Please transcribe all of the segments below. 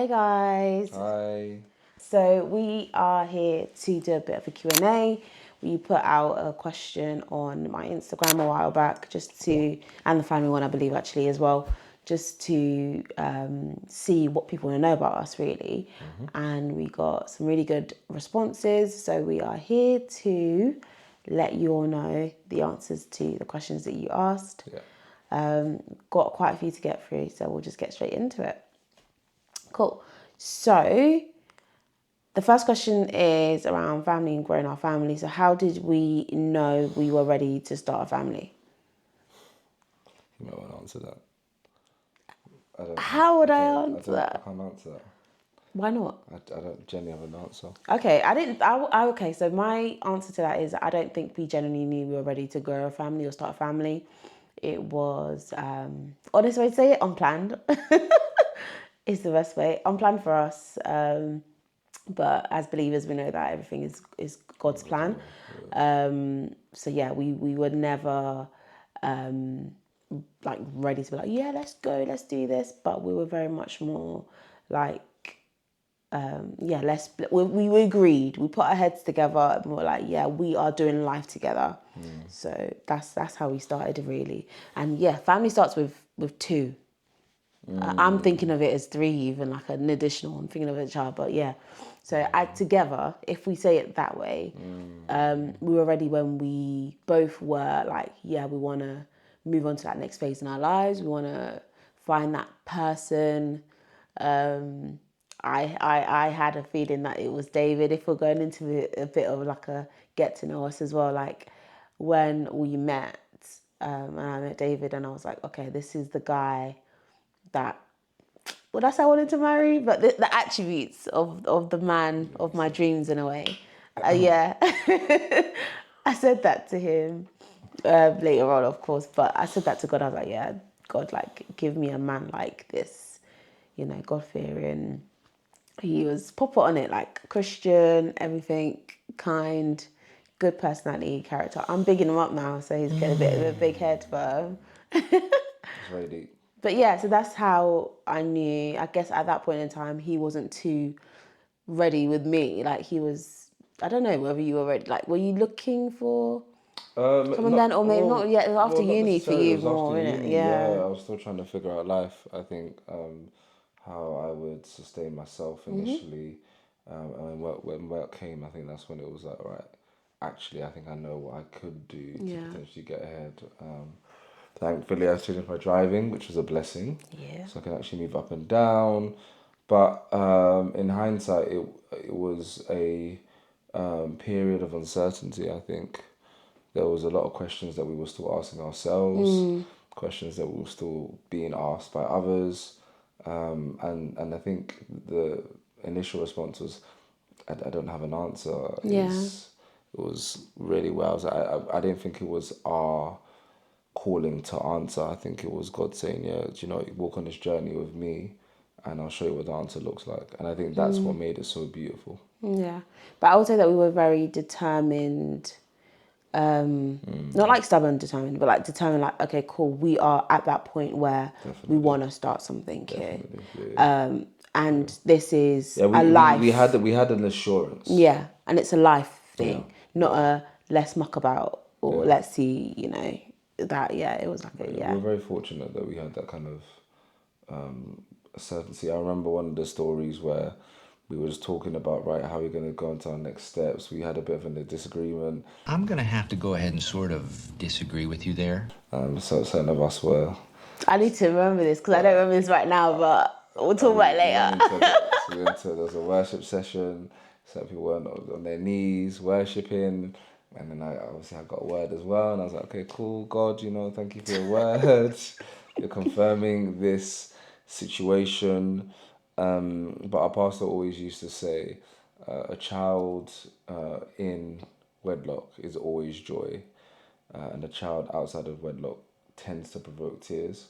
Hey guys. Hi. So we are here to do a bit of a Q&A. We put out a question on my Instagram a while back and the family one I believe actually as well, just to see what people want to know about us really. And we got some really good responses. So we are here to let you all know the answers to the questions that you asked. Yeah. Got quite a few to get through, so we'll just get straight into it. Cool. So the first question is around family and growing our family. So how did we know we were ready to start a family? You might want to answer that. How would I answer I that? can't answer that. Why not? I don't genuinely have an answer. Okay, okay, so my answer to that is I don't think we genuinely knew we were ready to grow a family or start a family. It was, honest way to say it, unplanned. Is the best way. Unplanned for us. But as believers, we know that everything is God's plan. So yeah, we were never like ready to be like, yeah, let's go, let's do this. But we were very much more like, we agreed. We put our heads together and we were like, yeah, we are doing life together. So that's how we started really. And yeah, family starts with two. I'm thinking of it as three, even like an additional. I'm thinking of a child, but yeah. So add together, if we say it that way, we were ready when we both were like, yeah, we want to move on to that next phase in our lives. We want to find that person. I had a feeling that it was David. If we're going into a bit of like a get to know us as well, like when we met, and I met David, and I was like, okay, this is the guy that, well, that's I wanted to marry, but the attributes of the man of my dreams in a way. Yeah. I said that to him later on, of course, but I said that to God. I was like, yeah, God, like, give me a man like this, God-fearing. He was proper on it, like Christian, everything, kind, good personality, character. I'm bigging him up now, so he's getting a bit of a big head, but It's very deep. But yeah, so that's how I knew. I guess at that point in time, he wasn't too ready with me. Like he was, I don't know whether you were ready. Like, were you looking for someone then, or maybe not yet? It was after not uni for necessarily. It you was more, after innit? uni. Yeah, Yeah. I was still trying to figure out life. I think how I would sustain myself initially, and when work came, I think that's when it was like, right. Actually, I think I know what I could do to Yeah. potentially get ahead. Thankfully, I finished my driving, which was a blessing. Yeah. So I can actually move up and down. But in hindsight, it was a period of uncertainty. I think there was a lot of questions that we were still asking ourselves, questions that were still being asked by others, and I think the initial response was, I don't have an answer. Yeah. It was really well. I didn't think it was our calling to answer. I think it was God saying, yeah, do you know, walk on this journey with me and I'll show you what the answer looks like. And I think that's what made it so beautiful. Yeah. But I would say that we were very determined. Not like stubborn determined, but like determined, like, okay, cool, we are at that point where we want to start something here. And this is Yeah, a life. we had an assurance. Yeah, and it's a life thing, Yeah. not a let's muck about or Yeah. let's see, that. Yeah, it was like a We were very fortunate that we had that kind of certainty. I remember one of the stories where we were just talking about, right, how we're going to go into our next steps. We had a bit of a disagreement. I'm going to have to go ahead and sort of disagree with you there. So certain of us were. I need to remember this because I don't remember this right now, but we'll talk about it later. There was a worship session. Certain people weren't on their knees worshiping. And then I got a word as well. And I was like, okay, cool, God, thank you for your words. You're confirming this situation. But our pastor always used to say, a child in wedlock is always joy. And a child outside of wedlock tends to provoke tears.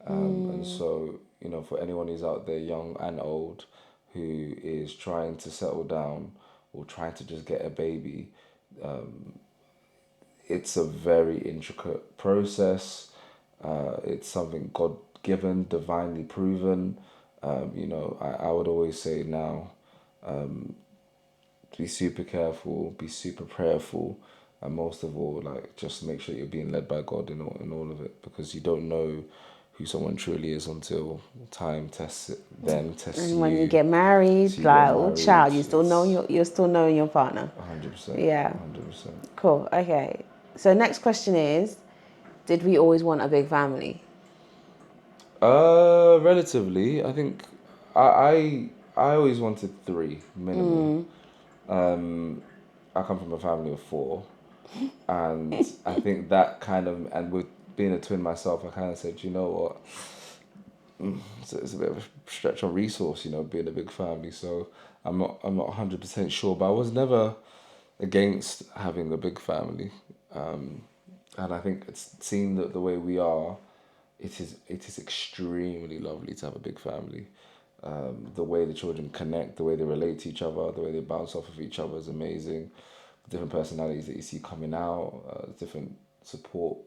And so, for anyone who's out there, young and old, who is trying to settle down or trying to just get a baby, it's a very intricate process. It's something God given, divinely proven. I would always say now, be super careful, be super prayerful, and most of all, like, just make sure you're being led by God in all of it, because you don't know who someone truly is until time tests it, tests And when you you. get married, So you get like, oh married, child, you're still knowing your partner. 100%, Yeah. 100%. Cool. Okay. So next question is, did we always want a big family? Relatively, I think I always wanted three minimum. I come from a family of four, and I think that kind of, and with being a twin myself, I kind of said, you know what, it's a bit of a stretch on resource, being a big family. So I'm not 100% sure, but I was never against having a big family. And I think it's seeing that the way we are, it is extremely lovely to have a big family. The way the children connect, the way they relate to each other, the way they bounce off of each other is amazing. Different personalities that you see coming out, different support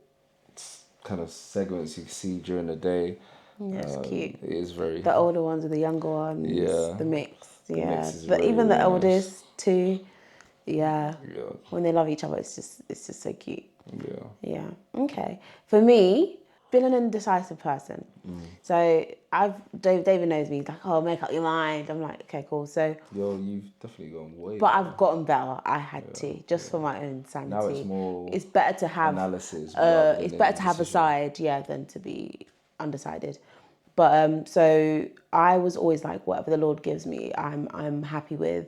kind of segments you see during the day. Yeah, it's cute. It is very, The older ones with the younger ones, yeah. the mix. The Yeah. mix is But very, even the very nice. eldest too, yeah. Yeah, When they love each other, it's just so cute. yeah. Yeah. Okay. For me, been an indecisive person. So David knows me. He's like, oh, make up your mind. I'm like, okay, cool. So, You've definitely gone way but better. I've gotten better. I had to, just for my own sanity. Now it's more It's better to have analysis rather than it's better to have a indecision. side, yeah, than to be undecided. But so I was always like, whatever the Lord gives me, I'm happy with.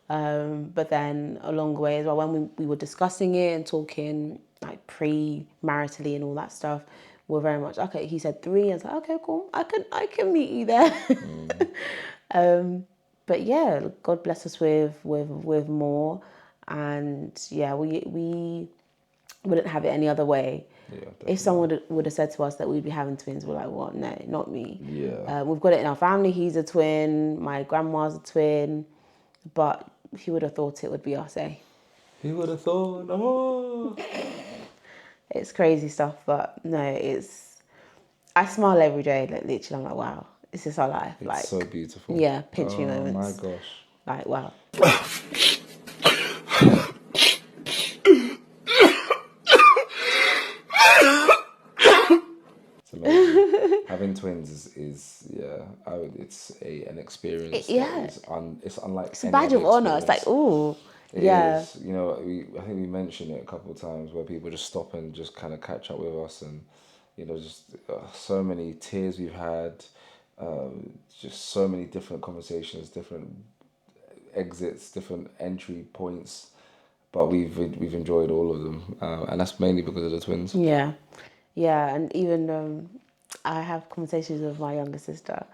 But then along the way as well, when we were discussing it and talking like pre-maritally and all that stuff, we're very much okay. He said 3. I was like, okay, cool. I can meet you there. But yeah, God bless us with more, and yeah, we wouldn't have it any other way. Yeah, If someone would have said to us that we'd be having twins, we're like, what? No, not me. Yeah. We've got it in our family. He's a twin. My grandma's a twin, but he would have thought it would be us, eh? Who would have thought? Oh. It's crazy stuff, but no, I smile every day. Like literally, I'm like, wow, this is our life. It's Like, so beautiful. yeah, pinch me Oh my moments. gosh. Like, wow. It's amazing. Having twins is yeah, it's an experience that Yeah. is it's unlike It's a any badge other of honor. It's like, experience. ooh, It yeah. is. I think we mentioned it a couple of times where people just stop and just kind of catch up with us, and just so many tears we've had, just so many different conversations, different exits, different entry points, but we've enjoyed all of them, and that's mainly because of the twins. Yeah, yeah, and even I have conversations with my younger sister,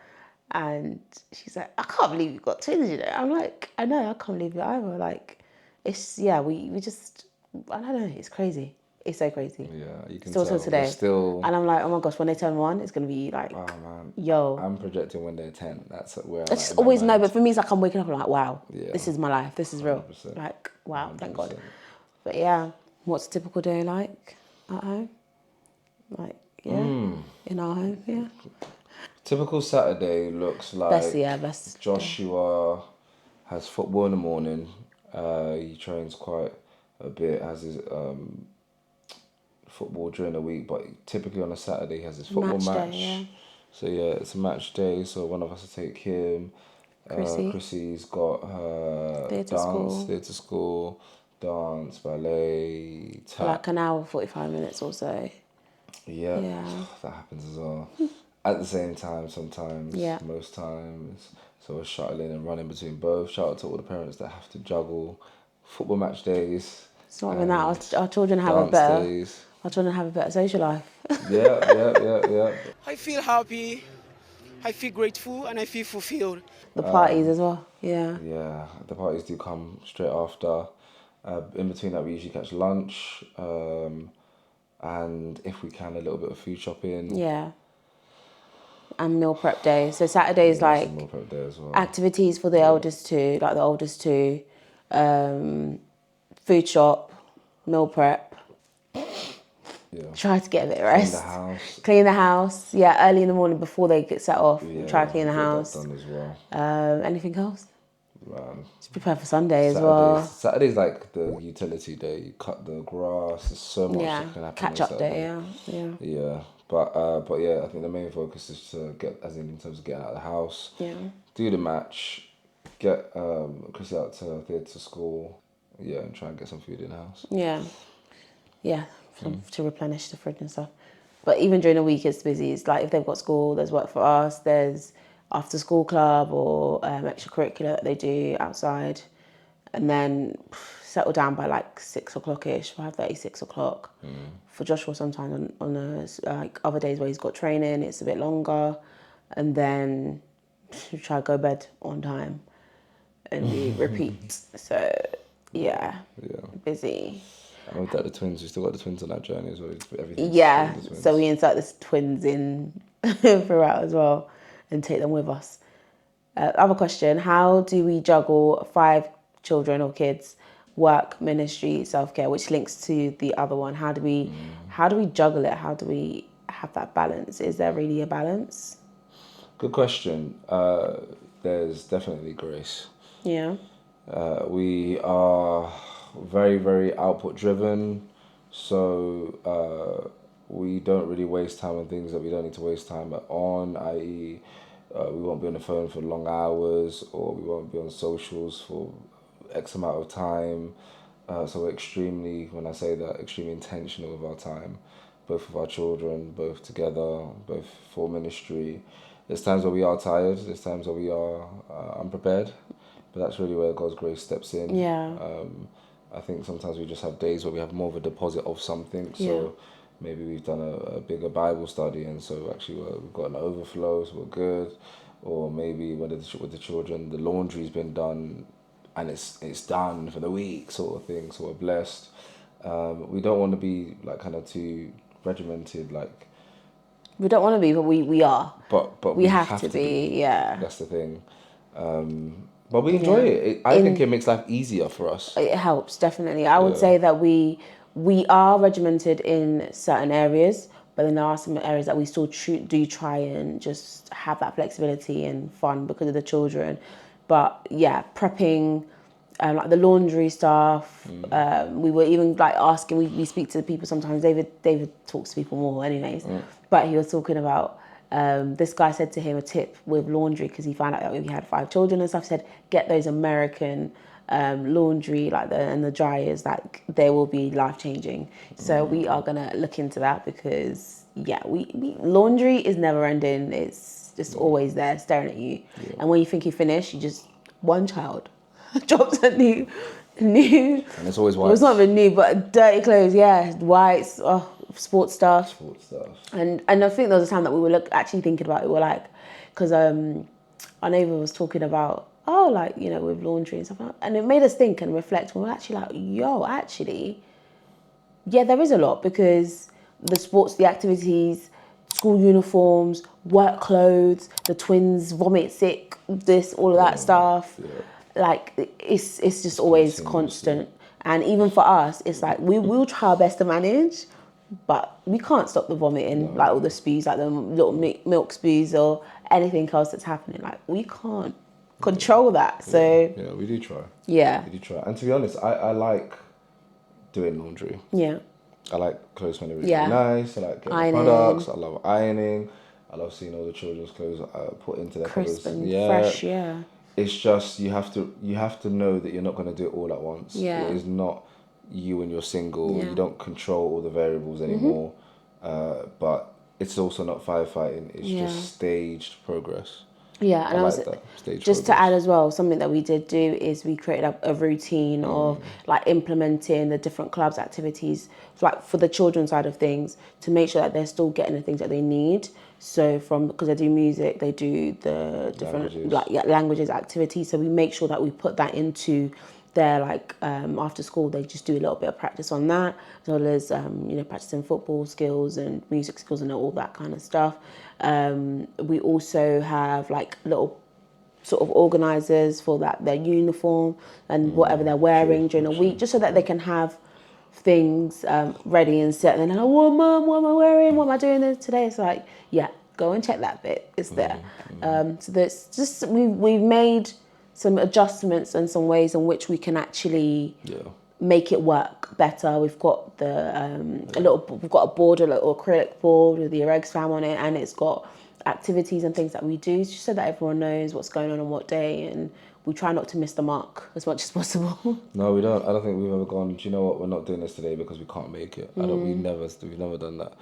and she's like, "I can't believe you got twins." I'm like, "I know, I can't believe it either." Like, it's yeah, we just I don't know, it's crazy. It's so crazy. Yeah, you can Still tell. till We're today, still. and I'm like, oh my gosh, when they turn 1, it's gonna be like, Oh man, yo. I'm projecting when they're 10. That's where I I'm at just in my always know, mind. but for me, it's like I'm waking up. I'm like, wow, Yeah. this is my life. This is real. 100%. Like, wow, thank God. 100%. But yeah, what's a typical day like at home? Like, yeah, in our home, yeah. Typical Saturday looks Best, like yeah, best. Joshua has football in the morning. He trains quite a bit, has his football during the week, but typically on a Saturday he has his football Match match. day, yeah. So yeah, it's a match day. So one of us will take him. Chrissy. Chrissy's got her Theatre dance, school. theatre school, dance, ballet, For like tap. an hour, 45 minutes or so. Yeah, Yeah. that happens as well. At the same time, sometimes, Yeah. most times. So we're shuttling and running between both. Shout out to all the parents that have to juggle football match days. It's not even that. And Our children have dance days. Our children have a better social life. Yeah. I feel happy, I feel grateful, and I feel fulfilled. The parties as well. Yeah. Yeah, the parties do come straight after. In between that, we usually catch lunch. And if we can, a little bit of food shopping. Yeah. And meal prep day. So Saturday's Yeah, like some meal prep day as well. activities for the eldest two, like the oldest two. Food shop, meal prep. try to get a bit of Clean rest. the house. Clean the house. Yeah, early in the morning before they get set off. Yeah, Try to clean the get that house. done as well. Anything else? Man. Just prepare for Sunday as well. Saturday's like the utility day. You cut the grass. There's so much Yeah, that can happen catch on up day. Saturday. Yeah. Yeah, but yeah, I think the main focus is to get, as in terms of getting out of the house, Yeah. do the match, get Chris out to theatre school, yeah, and try and get some food in the house. Yeah, to replenish the fridge and stuff. But even during the week, it's busy. It's like if they've got school, there's work for us. There's after school club or extracurricular that they do outside, and then settle down by like 6 o'clock ish, 5:30, 6 o'clock. For Joshua, sometimes on like other days where he's got training, it's a bit longer, and then try to go bed on time, and we repeat. So yeah, busy. And with that, the twins, we still got the twins on that journey as well. Everything's Yeah, the twins. so we insert the twins in throughout as well and take them with us. Other question, how do we juggle 5 children or kids, work, ministry, self-care, which links to the other one? How do we juggle it? How do we have that balance? Is there really a balance? Good question. There's definitely grace. Yeah. We are very, very output driven, so we don't really waste time on things that we don't need to waste time on, i.e., we won't be on the phone for long hours, or we won't be on socials for X amount of time. So we're extremely, when I say that, extremely intentional with our time, both with our children, both together, both for ministry. There's times where we are tired, there's times where we are unprepared, but that's really where God's grace steps in. Yeah. I think sometimes we just have days where we have more of a deposit of something. So maybe we've done a bigger Bible study, and so actually we've got an overflow, so we're good. Or maybe with the children, the laundry's been done, and it's done for the week, sort of thing. So we're blessed. We don't want to be like kind of too regimented, like. We don't want to be, but we are. But we have to be. Yeah. That's the thing. But we enjoy it. I think it makes life easier for us. It helps, definitely. I would say that we are regimented in certain areas, but then there are some areas that we still do try and just have that flexibility and fun because of the children. But yeah, prepping, like the laundry stuff. We were even like asking. We speak to the people sometimes. David talks to people more, anyways. But he was talking about. This guy said to him a tip with laundry because he found out that he had 5 children and stuff. He said get those American laundry and the dryers, like they will be life changing. So we are gonna look into that because we laundry is never ending. It's just always there staring at you. And when you think you finish, you just one child drops a new, and it's always white. Well, it's not even new, but dirty clothes. Yeah, whites. Oh, sports stuff. And I think there was a time that we were actually thinking about it. We were like, because our neighbour was talking about with laundry and stuff, and it made us think and reflect. We were actually like, there is a lot because the sports, the activities, school uniforms, work clothes, the twins vomit sick, all of that stuff. Yeah. Like it's just always constant. And even for us, it's like we will try our best to manage, but we can't stop the vomiting, like all the spews, like the little milk spews or anything else that's happening. Like we can't control that. So yeah, we do try. Yeah, we do try. And to be honest, I like doing laundry. Yeah, I like clothes when they're really nice. I like getting ironing. Products. I love ironing. I love seeing all the children's clothes put into their crisp clothes. and fresh. Yeah. It's just you have to know that you're not going to do it all at once. Yeah. It is not you and you're single. Yeah. You don't control all the variables anymore. But it's also not firefighting. It's just staged progress. Yeah, and I was just to add as well, something that we did do is we created a routine of like implementing the different clubs activities, like for the children's side of things, to make sure that they're still getting the things that they need. So because they do music, they do the different languages activities. So we make sure that we put that into their after school. They just do a little bit of practice on that, as well as practicing football skills and music skills and all that kind of stuff. We also have little sort of organisers for their uniform and whatever they're wearing during the week, just so that they can have things ready and set, and then like, "Oh, mum, what am I wearing? What am I doing today?" It's like, yeah, go and check that bit. It's there. So that's just we've made some adjustments and some ways in which we can actually make it work better. We've got we've got a board, a little acrylic board with the Aregs fam on it, and it's got activities and things that we do, just so that everyone knows what's going on what day, and we try not to miss the mark as much as possible. No, we don't. I don't think we've ever gone, do you know what, we're not doing this today because we can't make it. We've never done that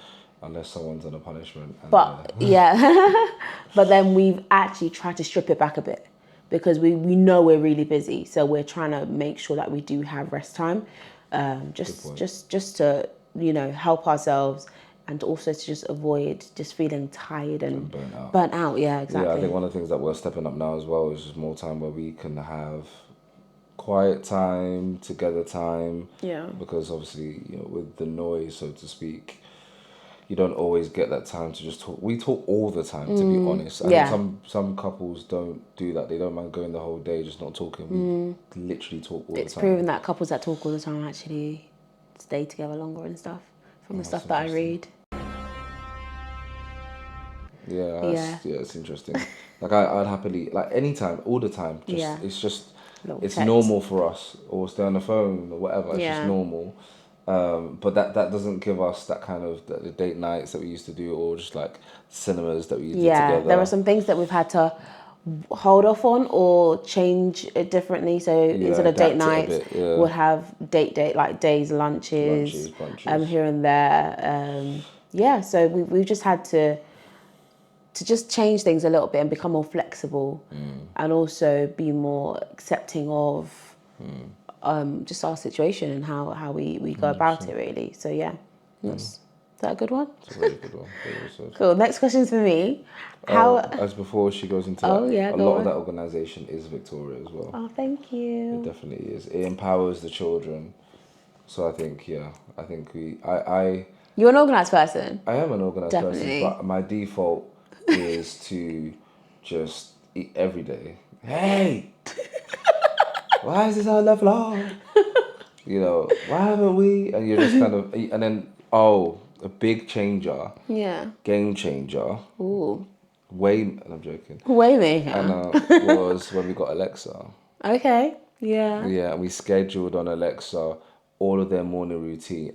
unless someone's on a punishment. And, But yeah, but then we've actually tried to strip it back a bit because we know we're really busy, so we're trying to make sure that we do have rest time, just to help ourselves, and also to just avoid just feeling tired and burnt out. Yeah, exactly. Yeah, I think one of the things that we're stepping up now as well is just more time where we can have quiet time, together time. Yeah. Because obviously, with the noise, so to speak, you don't always get that time to just talk. We talk all the time, to be honest. I think some couples don't do that. They don't mind going the whole day just not talking. We literally talk all the time. It's proven that couples that talk all the time actually stay together longer and stuff, from the stuff that I read. Yeah, it's interesting. Like I'd happily, like anytime, all the time. It's normal for us, or stay on the phone or whatever. It's just normal. But that doesn't give us that kind of the date nights that we used to do, or just like cinemas that we did together. There are some things that we've had to hold off on or change it differently. So instead of date nights, we'll have date like days, lunches, brunches. Here and there. So we've just had to just change things a little bit and become more flexible, and also be more accepting of just our situation and how we go about it, really. So yeah, is that a good one? It's a very good one. Cool. Next question's for me. As before she goes into a lot of that organisation is Victoria as well. Oh, thank you. It definitely is. It empowers the children. So I think You're an organised person. I am an organised person, but my default is to just eat every day. Hey, why is this our love long? Why haven't we? And you're just kind of, and then a big changer. Yeah. Game changer. Ooh. I'm joking. Waymaker. And was when we got Alexa. Okay. Yeah. Yeah, and we scheduled on Alexa all of their morning routine.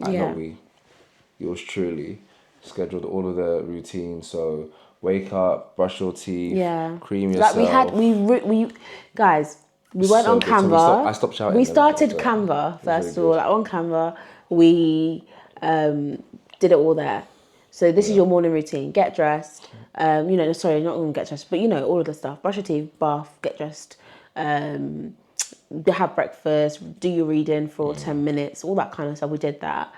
Yours truly scheduled all of their routine. So wake up, brush your teeth, cream yourself. Like we guys, we went on Canva. So I stopped shouting. We started Canva first of all. Like on Canva, we did it all there. So this is your morning routine. Get dressed. Sorry, not even get dressed, but all of the stuff. Brush your teeth, bath, get dressed. Have breakfast. Do your reading for 10 minutes. All that kind of stuff. We did that.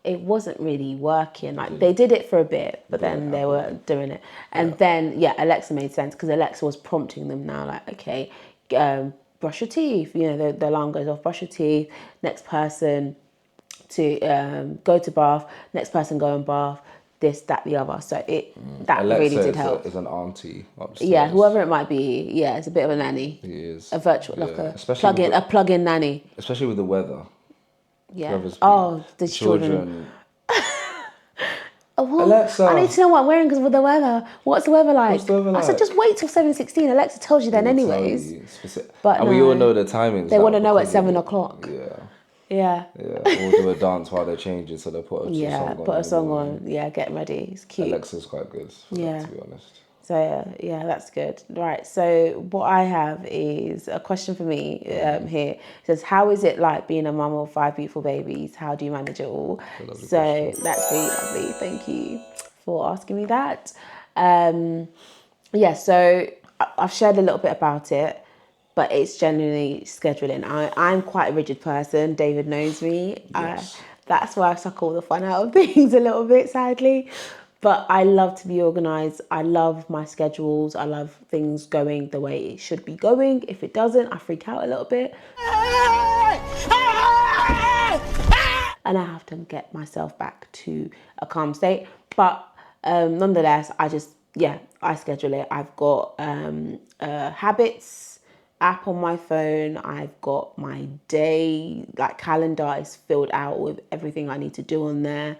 It wasn't really working. Like they did it for a bit, but then they were doing it. And then Alexa made sense because Alexa was prompting them now. Like, okay, brush your teeth. The alarm goes off. Brush your teeth. Next person to go to bath. Next person go and bath. This, that, the other. So that Alexa really did help. Is an auntie upstairs. Yeah, whoever it might be. Yeah, it's a bit of a nanny. He is a virtual, like a plug-in nanny. Especially with the weather. Yeah. The children. Alexa, I need to know what I'm wearing because of the weather. What's the weather like? I said, just wait till 7:16. Alexa tells you then anyways. But we all know the timings. They want to know at 7 o'clock. Yeah. Or do a dance while they're changing, so they'll put a song on. Yeah, get ready. It's cute. Alexa's quite good for that, to be honest. So that's good. Right. So what I have is a question for me here. It says, how is it like being a mum of 5 beautiful babies? How do you manage it all? So that's really lovely. Thank you for asking me that. So I've shared a little bit about it, but it's generally scheduling. I'm quite a rigid person. David knows me. Yes. That's why I suck all the fun out of things a little bit, sadly. But I love to be organised. I love my schedules. I love things going the way it should be going. If it doesn't, I freak out a little bit. And I have to get myself back to a calm state. But nonetheless, I schedule it. I've got habits app on my phone. I've got my day, like calendar is filled out with everything I need to do on there.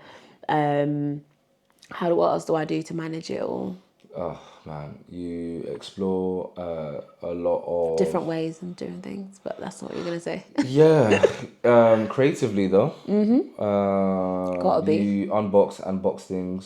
What else do I do to manage it all? Oh man, you explore a lot of Different ways of doing things, but that's not what you're gonna say. yeah. Creatively though, Gotta be. you unbox things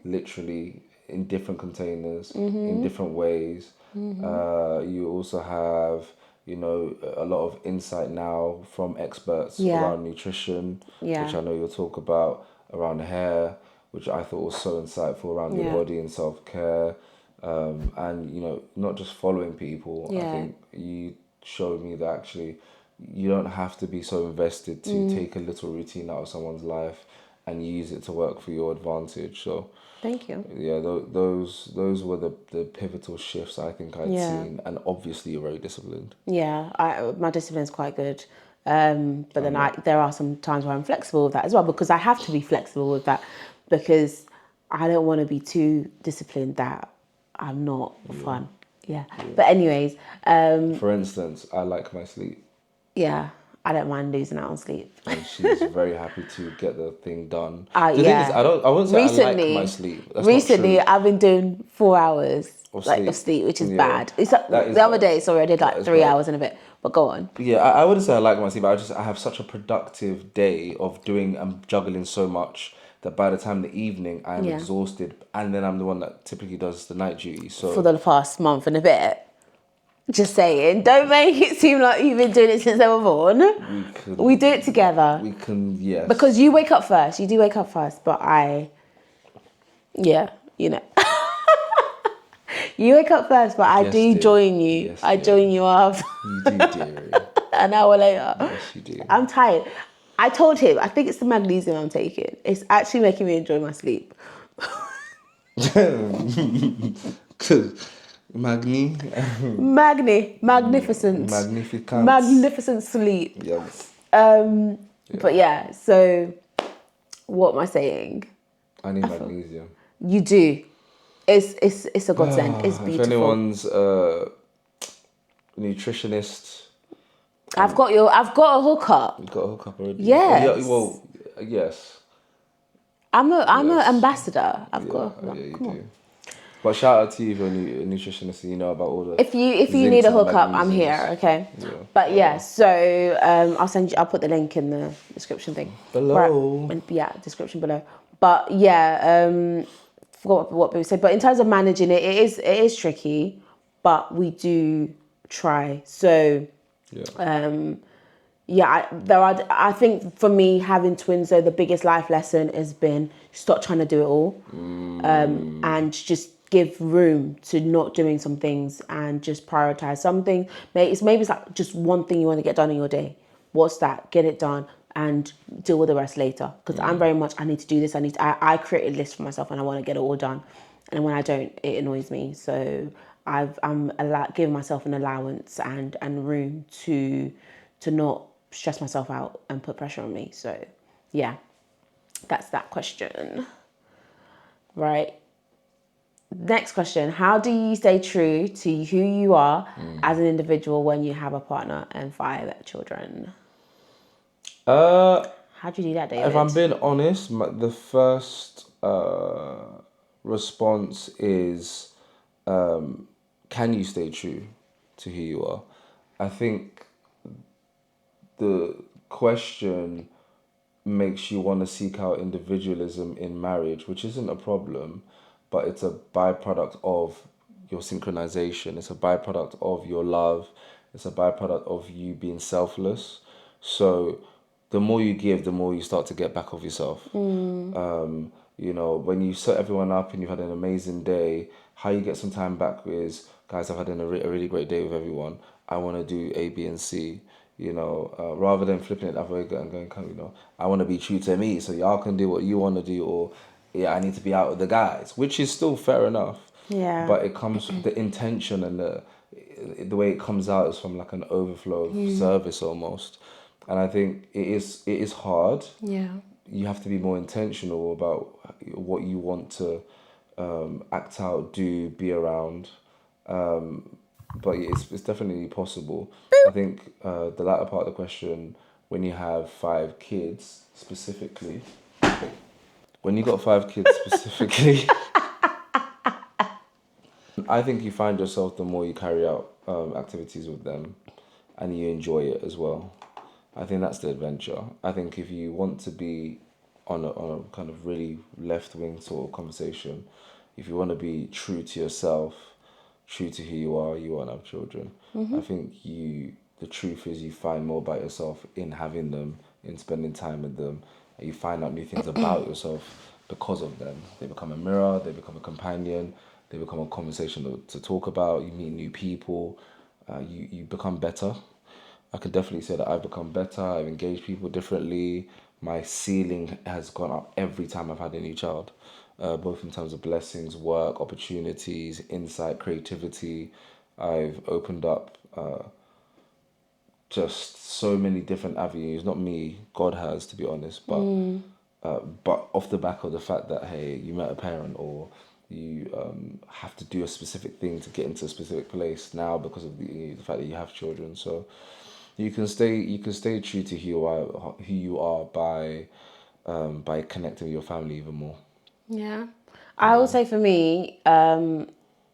literally in different containers in different ways. You also have a lot of insight now from experts Yeah. around nutrition, Yeah. which I know you'll talk about, around hair, which I thought was so insightful, around your Yeah. body and self-care, and not just following people. I Yeah. think you showed me that actually you don't have to be so invested to take a little routine out of someone's life and use it to work for your advantage. So Thank you. yeah, those were the pivotal shifts I think I'd Yeah. seen, and obviously you're very disciplined. Yeah, my discipline's quite good. But then there are some times where I'm flexible with that as well, because I have to be flexible with that, because I don't want to be too disciplined that I'm not fun. Yeah. But anyways, For instance, I like my sleep, yeah, I don't mind losing out on sleep. and she's very happy to get the thing done. The thing is, Yeah. I wouldn't say I like my sleep. That's Recently, not true. I've been doing 4 hours Of of sleep, which is Yeah. bad. It's That is the other bad. day, sorry, I did That like is 3 bad. hours and a bit. But go on. Yeah, I wouldn't say I like my sleep, but I have such a productive day of doing and juggling so much that by the time the evening I'm Yeah. exhausted, and then I'm the one that typically does the night duty. So For the past month and a bit. Just saying, don't make it seem like you've been doing it since they were born. We do it together. we can, yes. Because you wake up first. You do wake up first, but yeah, you know. You wake up first, but I Yes, do dear. join you. Yes, I dear. join you after You do, dearie. an hour later. Yes, you do. I'm tired. I told him, I think it's the magnesium I'm taking. It's actually making me enjoy my sleep. Magnificent. Magnificent. Magnificent sleep. Yes. But yeah, so what am I saying? I need magnesium. You do. It's a godsend. It's If beautiful. anyone's a nutritionist, I've got a hookup. you got a hookup already. Yes. Oh, yeah, well, yes. I'm an Yes. ambassador. I've Yeah, got yeah, you come do. on. But shout out to you if you're a nutritionist and you know about all the. If you zincs need a and hookup, I'm magnesiums. here, okay? Yeah. But yeah, so I'll put the link in the description thing. Below. Right. Yeah, description below. But yeah, forgot what we said. But in terms of managing it, it is tricky, but we do try. So Yeah. I think for me, having twins though, the biggest life lesson has been stop trying to do it all, and just give room to not doing some things and just prioritize something. Maybe it's like just one thing you want to get done in your day. What's that? Get it done and deal with the rest later. Because I'm very much, I need to do this. I create a list for myself and I want to get it all done. And when I don't, it annoys me. So I'm giving myself an allowance and room to not stress myself out and put pressure on me. So yeah, that's that question. Right. Next question. How do you stay true to who you are as an individual when you have a partner and 5 children? How do you do that, David? If I'm being honest, the first response is, can you stay true to who you are? I think the question makes you want to seek out individualism in marriage, which isn't a problem, but it's a byproduct of your synchronization. It's a byproduct of your love. It's a byproduct of you being selfless. So the more you give, the more you start to get back of yourself. When you set everyone up and you've had an amazing day, how you get some time back is, guys, I've had a really great day with everyone. I want to do A, B, and C. Rather than flipping it that way and going, I want to be true to me, so y'all can do what you want to do, or yeah, I need to be out with the guys, which is still fair enough. Yeah. But it comes the intention and the way it comes out is from like an overflow of service almost, and I think it is hard. Yeah. You have to be more intentional about what you want to act out, do, be around. but it's definitely possible. I think the latter part of the question, when you have 5 kids specifically, when you got 5 kids specifically, I think you find yourself the more you carry out activities with them, and you enjoy it as well. I think that's the adventure. I think if you want to be on a kind of really left wing sort of conversation, if you want to be true to yourself, true to who you want to have children. I think the truth is you find more about yourself in having them, in spending time with them, and you find out new things about yourself because of them. They become a mirror, they become a companion, they become a conversation to talk about. You meet new people, you become better. I can definitely say that I've become better. I've engaged people differently. My ceiling has gone up every time I've had a new child, both in terms of blessings, work, opportunities, insight, creativity. I've opened up just so many different avenues. Not me, God has, to be honest, but off the back of the fact that, hey, you met a parent, or you have to do a specific thing to get into a specific place now because of the fact that you have children. So you can stay true to who you are by connecting with your family even more. Yeah. I would say for me,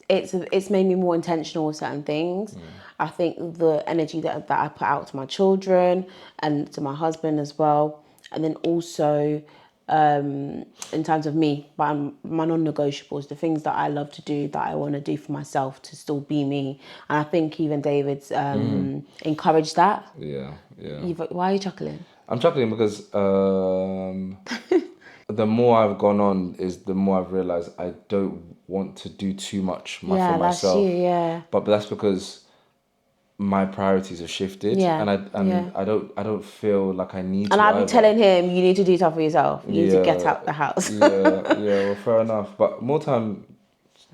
it's made me more intentional with certain things. I think the energy that I put out to my children and to my husband as well, and then also in terms of me, my non-negotiables, the things that I love to do, that I want to do for myself to still be me. And I think even David's encouraged that. Yeah, yeah. Why are you chuckling? I'm chuckling because the more I've gone on, is the more I've realized I don't want to do too much for Yeah, that's you. myself. Yeah, But that's because my priorities have shifted, yeah, and I yeah. and I don't feel like I need And to I'd be either. telling him, you need to do stuff for yourself. You need to get Yeah, out the house. yeah. Well, fair enough. But more time,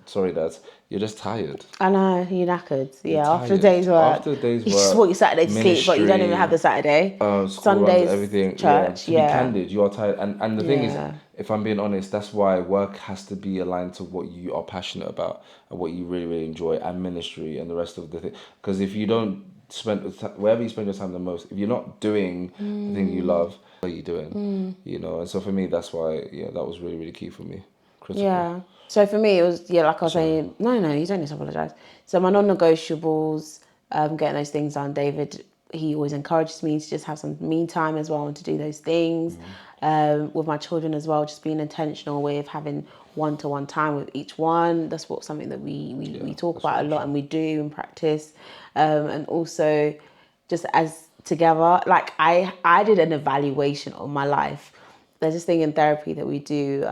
sorry, Dad. You're just tired. I know, you're knackered. You're Yeah, after a tired. day's work. After a day's You just want work, your Saturday to sleep, but you don't even have ministry, the Saturday. school runs, Sundays, everything. Yeah. church, To be yeah. candid, you are tired. And the thing is, Yeah. if I'm being honest, that's why work has to be aligned to what you are passionate about and what you really, really enjoy, and ministry and the rest of the thing. Because if you don't spend wherever you spend your time the most, if you're not doing the thing you love, what are you doing? And so for me, that's why, yeah, that was really, really key for me. Critical. Yeah. So for me, it was, yeah, like I was Sorry. saying, no, you don't need to apologise. So my non-negotiables, getting those things done. David, he always encourages me to just have some me time as well and to do those things. With my children as well, just being intentional with having one-to-one time with each one. That's something that we talk that's about a very lot true. and we do and practice. And also just as together, like I did an evaluation of my life. There's this thing in therapy that we do.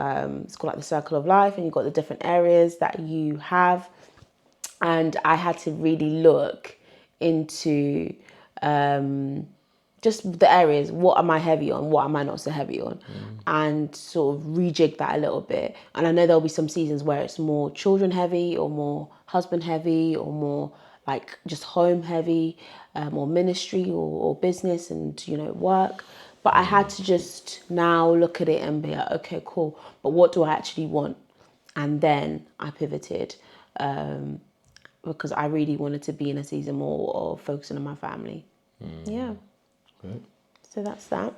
It's called like the circle of life, and you've got the different areas that you have. And I had to really look into just the areas. What am I heavy on? What am I not so heavy on? And sort of rejig that a little bit. And I know there'll be some seasons where it's more children heavy, or more husband heavy, or more like just home heavy, or ministry, or business and work. But I had to just now look at it and be like, okay, cool. But what do I actually want? And then I pivoted. Because I really wanted to be in a season more of focusing on my family. Yeah. Right. So that's that.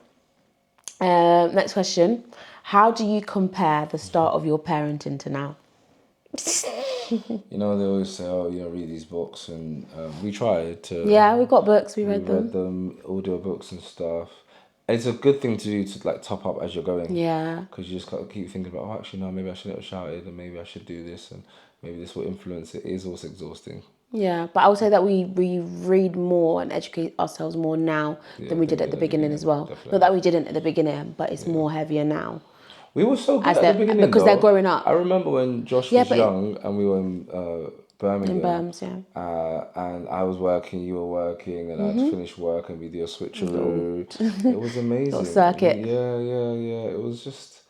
Next question. How do you compare the start of your parenting to now? They always say, oh, read these books, and we tried to. Yeah, we got books. We We read read them. them, audio books and stuff. It's a good thing to do to like top up as you're going. Yeah. Because you just gotta keep thinking about, oh, actually, no, maybe I shouldn't have shouted, and maybe I should do this, and maybe this will influence it. It is also exhausting. Yeah, but I would say that we read more and educate ourselves more now than we did at the beginning as well. Definitely. Not that we didn't at the beginning, but it's more heavier now. We were so good As at the they're beginning, because they're though. growing up. I remember when Josh Yeah, was but young and we were in Birmingham. Birmingham, yeah. And I was working, you were working, and I'd finished work and we did a switcheroo. It was amazing. Little circuit. Yeah. It was just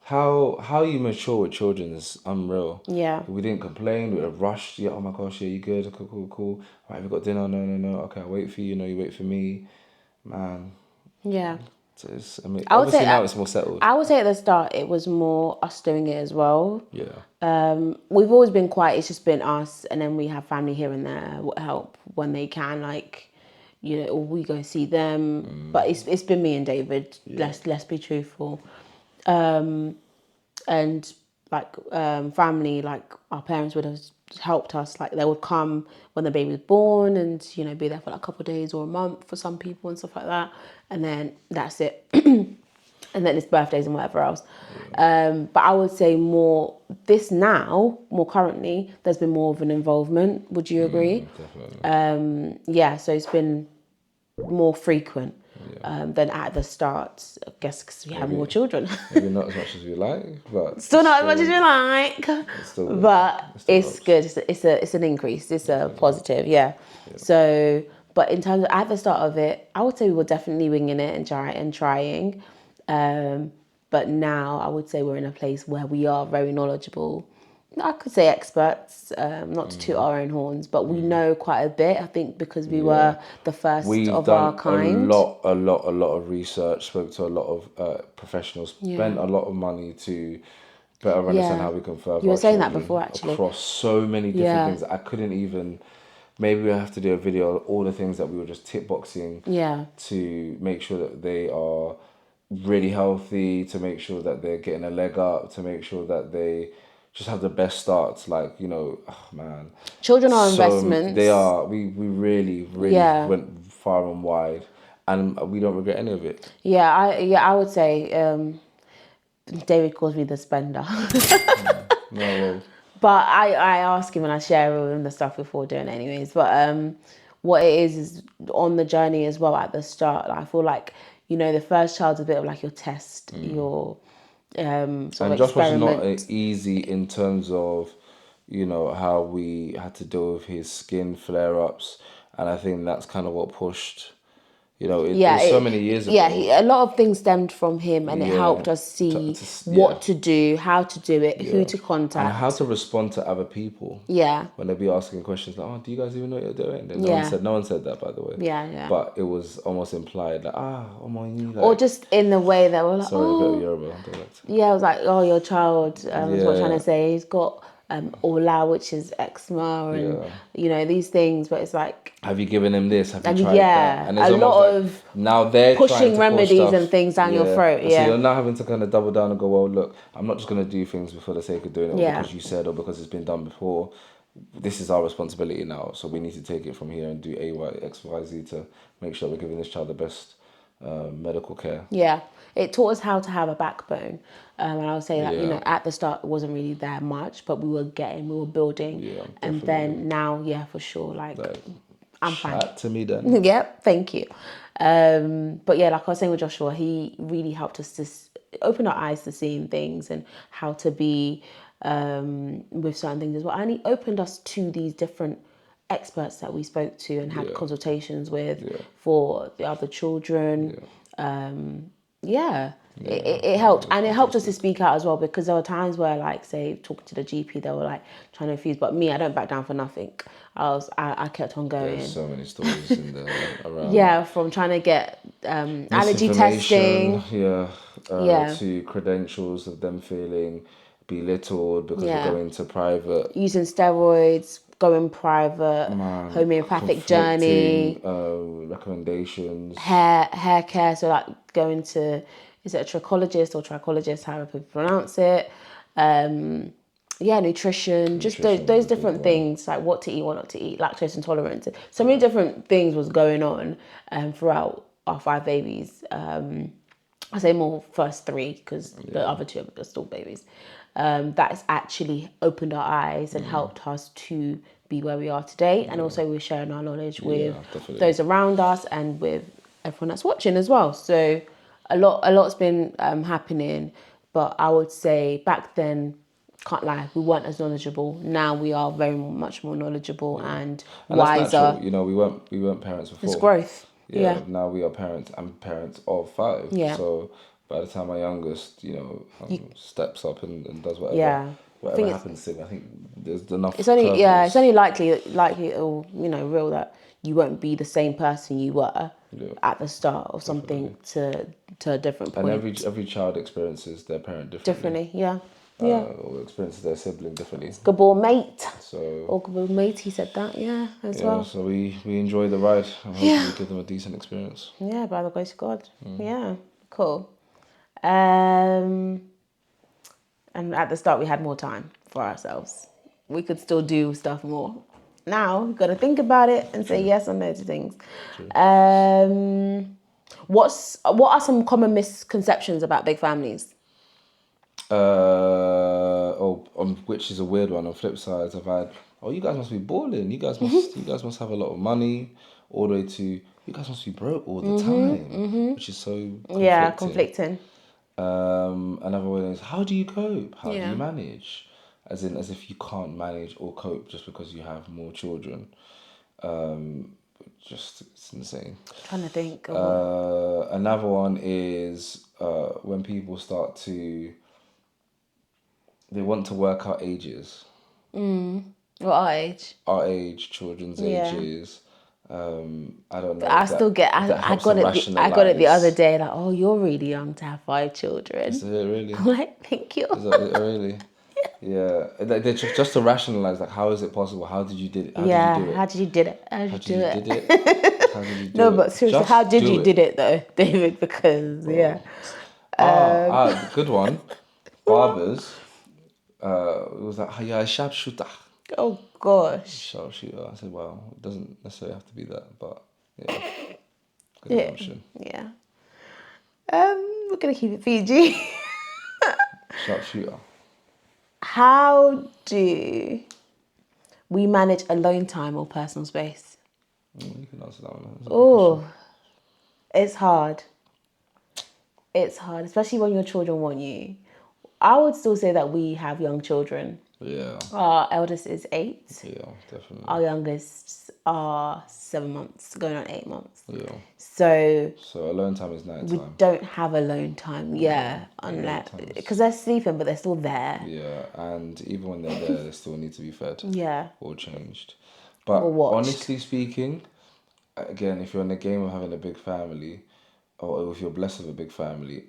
how you mature with children is unreal. Yeah. We didn't complain. We were rushed. Yeah. Oh my gosh. Yeah. You good? Cool. Right. We got dinner. No. Okay. I'll wait for you. You wait for me. Man. Yeah. So it's, I mean, I would say obviously now it's more settled. I would say at the start it was more us doing it as well. Yeah. We've always been quiet. It's just been us, and then we have family here and there help when they can, like, you know, or we go see them. But it's been me and David. Let's be truthful. And like family, like our parents would have helped us. Like they would come when the baby was born, and you know, be there for like a couple of days or a month for some people and stuff like that. And then that's it. And then it's birthdays and whatever else. But I would say more more currently, there's been more of an involvement. Would you agree? Definitely. Yeah, so it's been more frequent than at the start. I guess because we have more children. Maybe not as much as we like, but Still not as much as you like, but it's good. It's an increase. It's a positive, yeah. So, but in terms of at the start of it, I would say we were definitely winging it and trying. But now I would say we're in a place where we are very knowledgeable. I could say experts, not to toot our own horns, but we know quite a bit. I think because we were the first We've of done our kind. a lot of research. Spoke to a lot of professionals. Spent a lot of money to better understand how we can further. You were our saying that children before, actually. across so many different things. I couldn't even. Maybe we have to do a video of all the things that we were just tip boxing. To make sure that they are really healthy. To make sure that they're getting a leg up. To make sure that they just have the best starts. Like, you know, oh man, Children are investments. They are. We really went far and wide, and we don't regret any of it. I would say David calls me the spender. No, well, But I ask him and I share with him the stuff before doing it anyways. But what it is on the journey as well at the start. I feel like, you know, the first child's a bit of like your test, your sort and of Josh was not experiment. easy in terms of, you know, how we had to deal with his skin flare ups, and I think that's kind of what pushed. You know, it was so many years ago. A lot of things stemmed from him, and it helped us see what to do, how to do it, who to contact, and how to respond to other people. Yeah. When they be asking questions like, "Oh, do you guys even know what you're doing?" And no one said that, by the way. Yeah. But it was almost implied like, oh my, like, or just in the way that we're like, sorry, a bit of Yoruba dialect. Yeah, I was like, oh, your child, is what I'm trying to say. He's got Ola, which is eczema, and you know these things. But it's like, have you given him this? Have you tried that? And a lot of now they're pushing remedies and things down your throat. So you're now having to kind of double down and go, well, look, I'm not just going to do things for the sake of doing it, or because you said, or because it's been done before. This is our responsibility now, so we need to take it from here and do A, Y, X, Y, Z to make sure we're giving this child the best medical care. Yeah, it taught us how to have a backbone, and I would say that you know at the start it wasn't really that much, but we were building, and then now, for sure, like I'm fine. Chat to me then. Yep, thank you. But yeah, like I was saying with Joshua, he really helped us to open our eyes to seeing things and how to be with certain things as well, and he opened us to these different experts that we spoke to and had consultations with for the other children. It helped, and it helped us to speak out as well, because there were times where, like, say, talking to the GP, they were like trying to refuse, but me, I don't back down for nothing. I kept on going. There's so many stories in there around. From trying to get allergy testing, to credentials of them feeling belittled because they're going to private, using steroids, going private, homeopathic journey, recommendations, hair care, so like going to, is it a trichologist or trichologist, however people pronounce it, nutrition, just those different things, like what to eat, what not to eat, lactose intolerance, so many different things was going on throughout our 5 babies. I say more first 3 because the other 2 are still babies. That's actually opened our eyes and helped us to be where we are today, and also we're sharing our knowledge with those around us and with everyone that's watching as well. So a lot's been happening, but I would say back then, can't lie, we weren't as knowledgeable. Now we are very much more knowledgeable and wiser. That's natural. You know, we weren't parents before. It's growth. Now we are parents. I'm parents of 5. So by the time my youngest, steps up and does whatever, whatever happens to him, I think there's enough. It's only likely or real that you won't be the same person you were Yeah. at the start of something to a different point. And every child experiences their parent differently. Yeah. Yeah. Or experiences their sibling differently. Gabor mate. So Or Gabor mate, he said that, as yeah, well. so we enjoy the ride and hopefully give them a decent experience. Yeah, by the grace of God. Yeah, cool. And at the start we had more time for ourselves. We could still do stuff more. Now we've got to think about it and say yes or no to things. What are some common misconceptions about big families? Which is a weird one. On flip sides, I've had, you guys must be balling. You guys must have a lot of money. All the way to, you guys must be broke all the time, which is so conflicting. Yeah, conflicting. Another one is, how do you cope? How do Yeah. you manage? As if you can't manage or cope just because you have more children. It's insane. Trying to think of Another one is when people start to, they want to work out ages. what age? Our age, children's Yeah. ages. I don't know. I still get. I got it. I got it the other day. Like, oh, you're really young to have 5 children. Is it really? I'm like, thank you. Is it really? Yeah. They just to rationalize, like, how is it possible? How did you do it? How did you do it? How did you did it? How did you do it? How did you do No, it? but seriously, Just how did do you it. did it though, David? Because Good one. Barbers. It was like, yeah, sharpshooter. oh gosh, Sharpshooter. I said, well, it doesn't necessarily have to be that, but yeah, good yeah, assumption. yeah. We're gonna keep it PG. Sharpshooter. How do we manage alone time or personal space? You can answer that one. That's a good Oh, it's hard. It's hard, especially when your children want you. I would still say that we have young children. question. Yeah. Our eldest is 8. Yeah, definitely. Our youngest are 7 months, going on 8 months. Yeah. So alone time is night we time. don't have alone time, unless because they're sleeping, but they're still there. Yeah, and even when they're there, they still need to be fed. Yeah. Or changed. But Or watched. honestly speaking, again, if you're in the game of having a big family, or if you're blessed with a big family,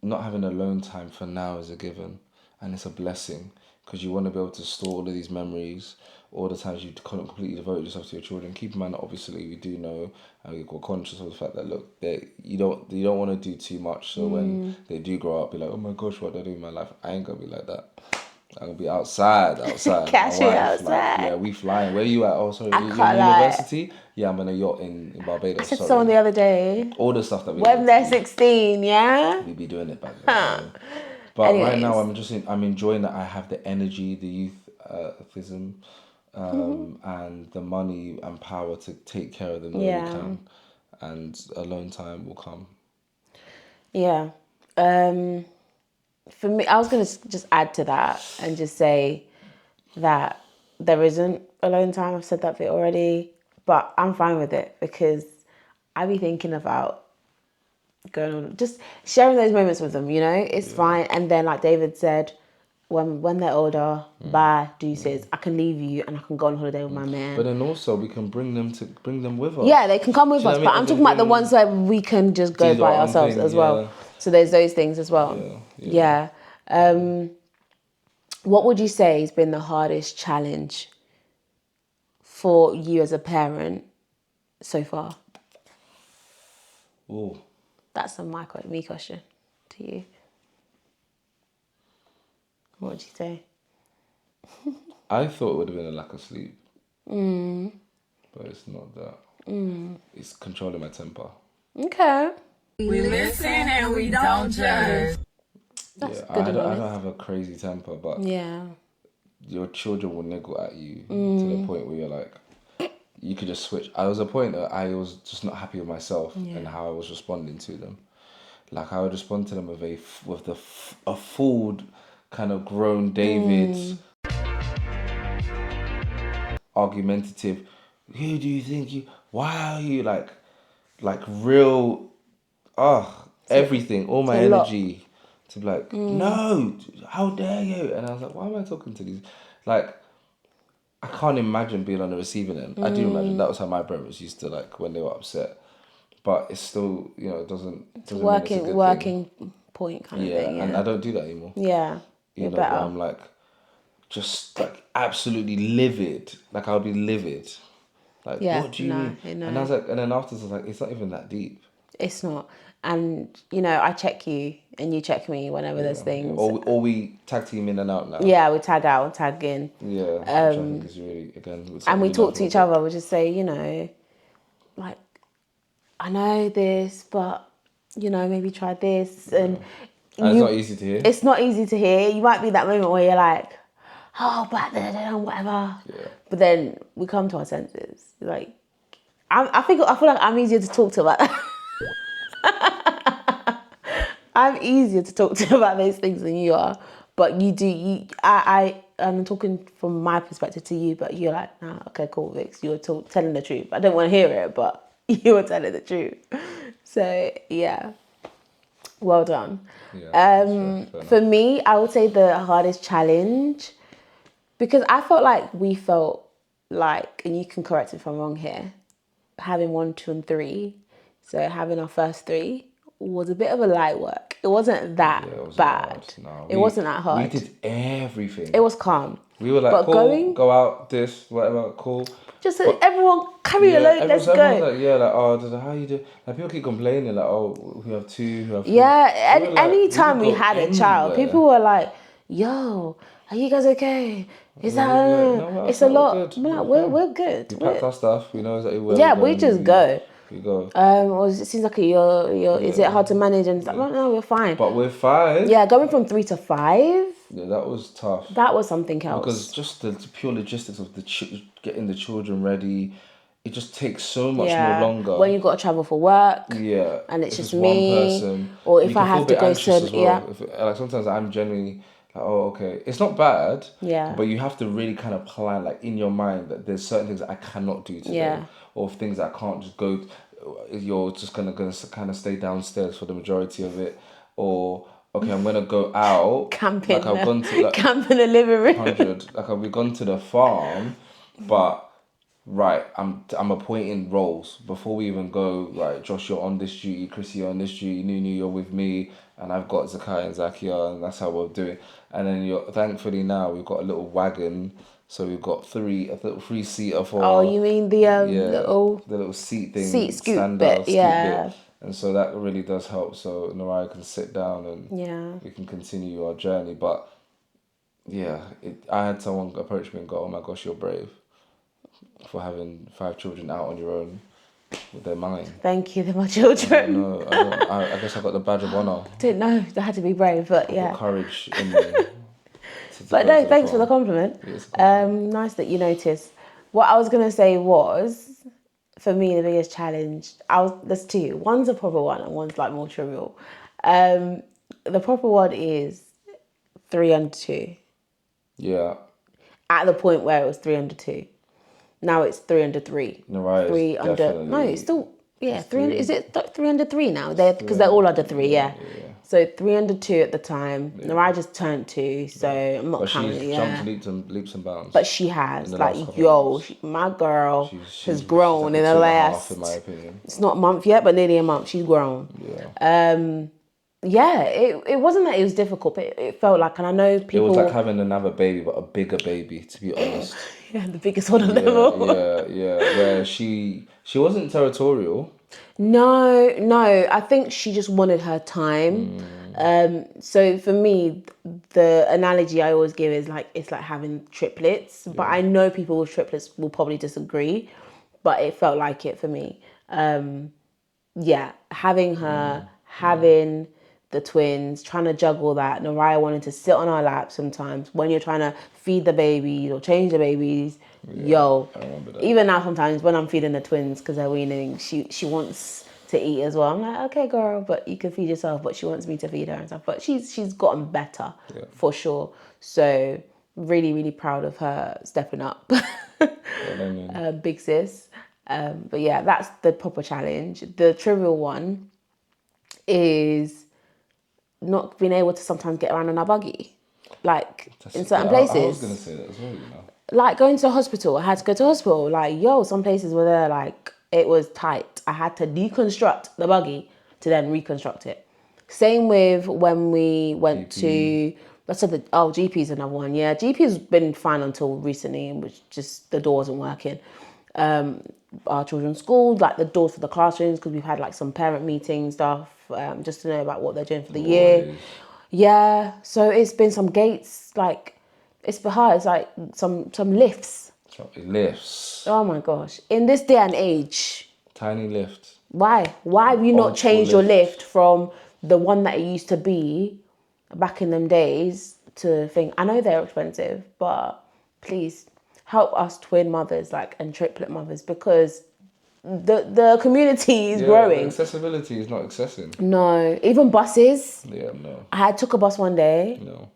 not having alone time for now is a given, and it's a blessing because you want to be able to store all of these memories, all the times you couldn't completely devote yourself to your children. Keep in mind, obviously, we do know and we're conscious of the fact that look, you don't want to do too much. So when they do grow up, be like, oh my gosh, what do I do in my life? I ain't gonna be like that. I'm gonna be outside. Catch My you wife, outside. Like, yeah, we flying. Where you at? Oh, sorry, you're in can't lie. university? Yeah, I'm in a yacht in Barbados. I said to sorry. someone the other day, All the stuff that we when need they're to do, 16, yeah? we be doing it back then. But Anyways. right now, I'm enjoying that I have the energy, the youthism, and the money and power to take care of them the way we can, and alone time will come. Yeah. For me, I was going to just add to that and just say that there isn't alone time. I've said that bit already, but I'm fine with it because I be thinking about going on, just sharing those moments with them, it's fine. And then like David said, when they're older, bye, deuces, I can leave you and I can go on holiday with my man. But then also we can bring them with us. Yeah, they can come with Do you us, know what but I mean? I'm talking about the ones where we can just go Do by our own ourselves thing, as well. yeah. So there's those things as well. Yeah. What would you say has been the hardest challenge for you as a parent so far? Oh. That's a me question to you. What would you say? I thought it would have been a lack of sleep. But it's not that. It's controlling my temper. Okay. We listen and we don't judge. That's Yeah, good I and don't honest. have a crazy temper, but Yeah. your children will niggle at you to the point where you're like, you could just switch. I was a point that I was just not happy with myself and how I was responding to them. Like I would respond to them with a full kind of grown David, argumentative. Who do you think you? Why are you like real? Everything, all my energy to be like, no, how dare you? And I was like, why am I talking to these? Like, I can't imagine being on the receiving end. I do imagine that was how my parents used to like when they were upset. But it's still, it doesn't mean it's a good thing. Working point kind of thing. And Yeah. I don't do that anymore. Yeah. You're Where better. I'm like, just like absolutely livid. Like I'll be livid. Like, Yeah, what do you mean? no. And I was like, and then afterwards I was like, it's not even that deep. It's not. And, I check you and you check me whenever there's things. Or we tag team in and out now. Yeah, we tag out and tag in. Yeah, which I think is really, again... And we talk to each other. We just say, like, I know this, but, maybe try this. And it's not easy to hear. It's not easy to hear. You might be that moment where you're like, oh, but whatever. Yeah. But then we come to our senses. Like, I feel like I'm easier to talk to about that. I'm easier to talk to about those things than you are. But I'm talking from my perspective to you, but you're like, nah, okay, cool, Vix. You're telling the truth. I don't want to hear it, but you were telling the truth. So, yeah. Well done. Yeah, for me, I would say the hardest challenge, because I felt like we felt like, and you can correct me if I'm wrong here, having 1, 2, and 3, so having our first 3 was a bit of a light work. It wasn't that bad. No, it wasn't that hard. We did everything. It was calm. We were like, cool, go out, this, whatever, cool. Just everyone carry a load, let's go. Like, how you do? Like, people keep complaining, like, oh, we have 2, we have 3. Yeah, anytime we had a child, people were like, yo, are you guys okay? Is that, it's a lot. We're good. We packed our stuff, we know exactly where we just go. We go. It seems like is it hard to manage and stuff? No, we're fine. But we're fine. Yeah, going from 3 to 5. Yeah, that was tough. That was something else. Because just the pure logistics of getting the children ready, it just takes so much more longer. When you've got to travel for work. Yeah. And it's just me. One person. Or if I have to go to... Like sometimes I'm genuinely like, oh, okay. It's not bad. Yeah. But you have to really kind of plan, like in your mind, that there's certain things that I cannot do today. Yeah. Or things that I can't just go... You're just gonna kind of stay downstairs for the majority of it. Or... okay, I'm gonna go out. Camping. Like I've gone to camp in the living room. 100. Like we've gone to the farm, but I'm appointing roles before we even go. Right, Josh, you're on this duty. Chrissy, you're on this duty. Nunu, you're with me, and I've got Zakai and Zakia, and that's how we're doing. And then thankfully now we've got a little wagon, so we've got a little 3-seater for. Oh, you mean the little seat thing, seat scoop bit, bit. And so that really does help. So Naraya can sit down and we can continue our journey. But yeah, I had someone approach me and go, "Oh my gosh, you're brave for having 5 children out on your own with their mind." Thank you, they're my children. I guess I got the badge of honor. Didn't know I had to be brave, but yeah. Courage in me. But no, thanks for the compliment. Nice that you noticed. What I was gonna say was, for me, the biggest challenge, there's 2. One's a proper one and one's like more trivial. The proper one is 3 under 2. Yeah. At the point where it was 3 under 2. Now it's 3 under 3. No, 3 under... No, it's still... Yeah, 3 is it 3 under 3 now? Because they're all under 3, yeah. So 3 under 2 at the time. Yeah. Naraya just turned 2, so I'm not counting. She's jumped leaps and bounds. But she has, like, my girl has grown in the last. Half, in my opinion. It's not a month yet, but nearly a month. She's grown. Yeah. It wasn't that it was difficult, but it felt like, and I know people. It was like having another baby, but a bigger baby, to be honest. Yeah, the biggest one on them all. Yeah. Where she wasn't territorial. No. I think she just wanted her time. So for me, the analogy I always give is like, it's like having triplets. But I know people with triplets will probably disagree. But it felt like it for me. Having her, having the twins, trying to juggle that. Naraya wanting to sit on our lap sometimes when you're trying to feed the babies or change the babies. I remember that. Even now sometimes when I'm feeding the twins because they're weaning, she wants to eat as well. I'm like, okay, girl, but you can feed yourself. But she wants me to feed her and stuff. But she's gotten better for sure. So really, really proud of her stepping up. Big sis. But yeah, that's the proper challenge. The trivial one is not being able to sometimes get around in our buggy, like in certain places. I was going to say that as well, like going to the hospital. I had to go to hospital. Like, yo, some places were there, like, it was tight. I had to deconstruct the buggy to then reconstruct it. Same with when we went to, I said that, GP's another one. Yeah, GP's been fine until recently, which just the door wasn't working. Our children's schools, like the doors for the classrooms, because we've had like some parent meeting stuff, just to know about what they're doing for the year. Yeah, so it's been some gates, like, it's been hard. It's like some lifts. Lifts. Oh my gosh. In this day and age. Tiny lifts. Why? Why have you not Old school changed your lift. lift from the one that it used to be back in them days to think? I know they're expensive, but please help us twin mothers, like, and triplet mothers, because the community is growing. Accessibility is not accessing. No, even buses. Yeah, no. I took a bus one day. No.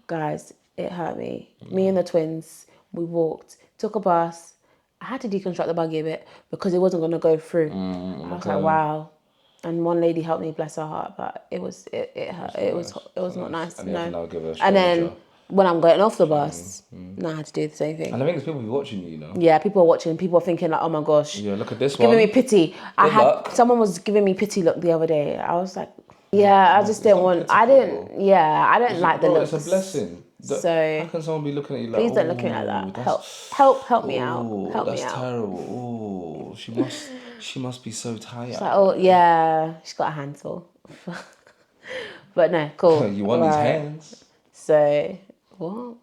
Guys, it hurt me. Me and the twins, we walked, took a bus. I had to deconstruct the buggy a bit because it wasn't going to go through. I was like, wow. And one lady helped me, bless her heart, but it was hurt. It was not nice. And you have to now give her a And then stranger. when I'm getting off the bus, now I had to do the same thing. And I think there's people watching you, you know. Yeah, people are watching. People are thinking like, oh my gosh. Yeah, look at this one. Giving me pity. Good luck. Someone was giving me pity look the other day. I was like, yeah, I just didn't want. I didn't like the looks. It's a blessing. So how can someone be looking at you like? Please don't look at me like that. Help me out. Help me That's out. terrible. Oh, she must be so tired. It's like, oh yeah, she's got a handful. But no, cool. You want these hands? So what?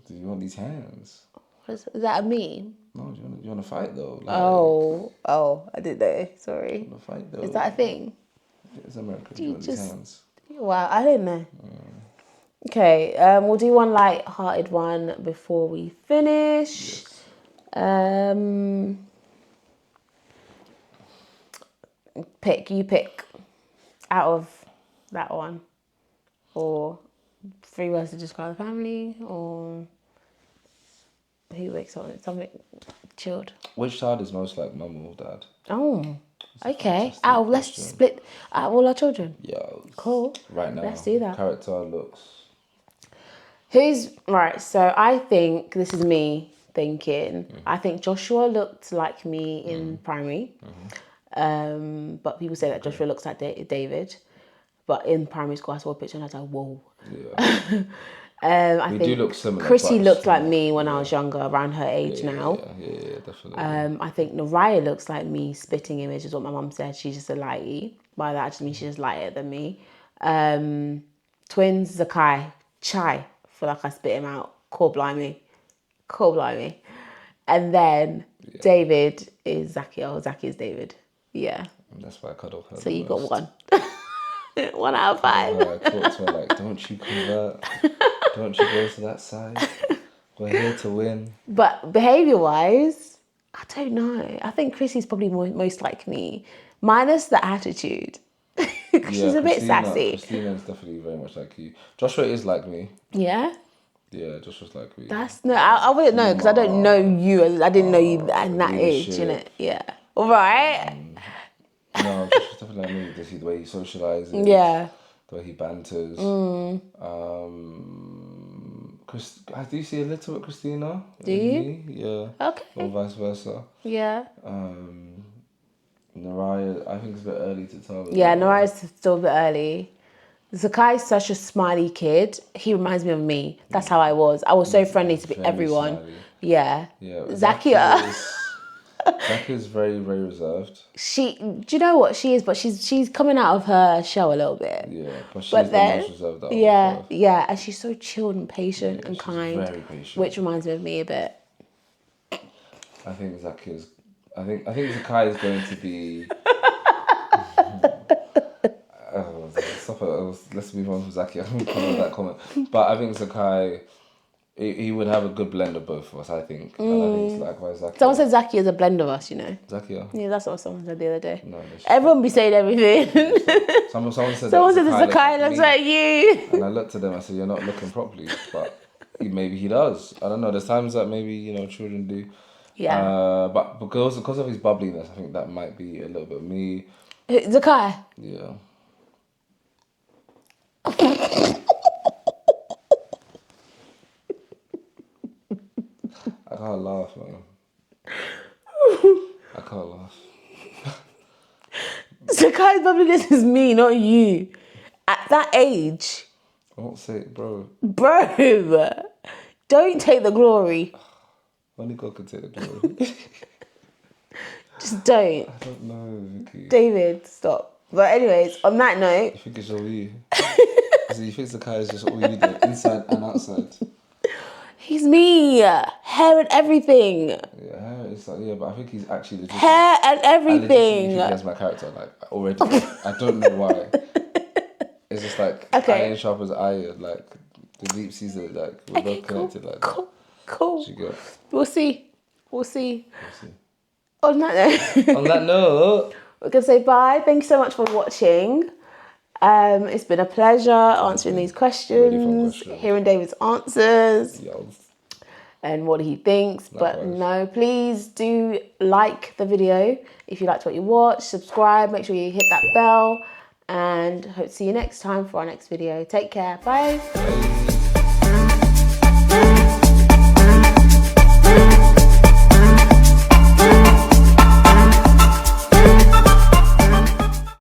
Do you want these hands? Is that a meme? No, you want to fight though? Like, Oh, I didn't know. Sorry. You want to fight though? Is that a thing? It's American. Do you want these hands? Wow, I didn't know. Okay, we'll do one light-hearted one before we finish. Yes. Pick out of that one, or 3 words to describe the family, or who wakes up with something chilled. Which child is most like mum or dad? Oh, okay. Let's split out of all our children. Yeah. Cool. Right now. Let's do that. Character, looks. Who's right? So I think this is me thinking. I think Joshua looked like me in primary, but people say that Joshua looks like David. But in primary school, I saw a picture and I was like, whoa. Yeah. I We think do look similar. Chrissy looked like me when I was younger, around her age now. Yeah, definitely. I think Naraya looks like me. Spitting image is what my mum said. She's just a lighty. By that, I just mean she's just lighter than me. Twins, Zakai, Chai. Feel like I spit him out. Core blimey. And then David is Zaki. Oh, Zaki is David. Yeah. And that's why I cut off her. So you got 1. 1 out of 5. I talked to her like, don't you convert. Don't you go to that side. We're here to win. But behaviour-wise, I don't know. I think Chrissy's probably most like me. Minus the attitude. She's a bit sassy. Christina's definitely very much like you. Joshua is like me. Yeah? Yeah, Joshua's like me. I wouldn't know because I don't know you. I didn't know you at that age, innit? Yeah. All right. No, Joshua's definitely like me. The way he socialises. Yeah. The way he banters. Do you see a little bit Christina? Do you? Me? Yeah. Okay. Or vice versa. Yeah. Naraya, I think it's a bit early to tell. Yeah, Naraya's still a bit early. Zakai's such a smiley kid. He reminds me of me. That's how I was. I was so friendly to everyone. Smiley. Yeah. Yeah. Zakia. Zakia's very, very reserved. Do you know what she is? But she's coming out of her shell a little bit. Yeah, but she's the most reserved. Yeah, and she's so chilled and patient and kind. Very patient. Which reminds me of me a bit. I think Zakai is going to be. Let's move on from Zaki. I'm going to that comment. But I think Zakai, he would have a good blend of both of us, I think. And I think it's likewise Zaki. Someone said Zaki is a blend of us, you know. Zakia? Yeah, that's what someone said the other day. No, everyone be saying everything. Someone said Zakai looks like you. And I looked at them, I said, you're not looking properly. But maybe he does. I don't know. There's times that maybe, children do. Yeah. But because of his bubbliness, I think that might be a little bit of me. Zakai? Yeah. can't laugh, man. I can't laugh. So Kai's bubbliness is me, not you. At that age, I won't say it, bro. bro, don't take the glory. Only God can take the glory. Just don't. I don't know, Vicky. David, stop. But anyways, on that note, You think it's all you? So you think the guy is just all you do, inside and outside? he's me. Hair and everything. Yeah, it's like, yeah, but I think he's actually legit. Hair and I legitimately everything. think he has my character, like, already. I don't know why. It's just like, Okay. iron sharp as iron, like, the deep seas are like, we're both connected like that. Cool. You get? We'll see. We'll see. On that note, On that note, we're going to say bye. Thank you so much for watching. It's been a pleasure answering these really fun questions, questions. hearing David's answers yo, and what he thinks. But Likewise. no, please do like the video if you liked what you watched. Subscribe, make sure you hit that bell, and hope to see you next time for our next video. Take care. Bye. bye.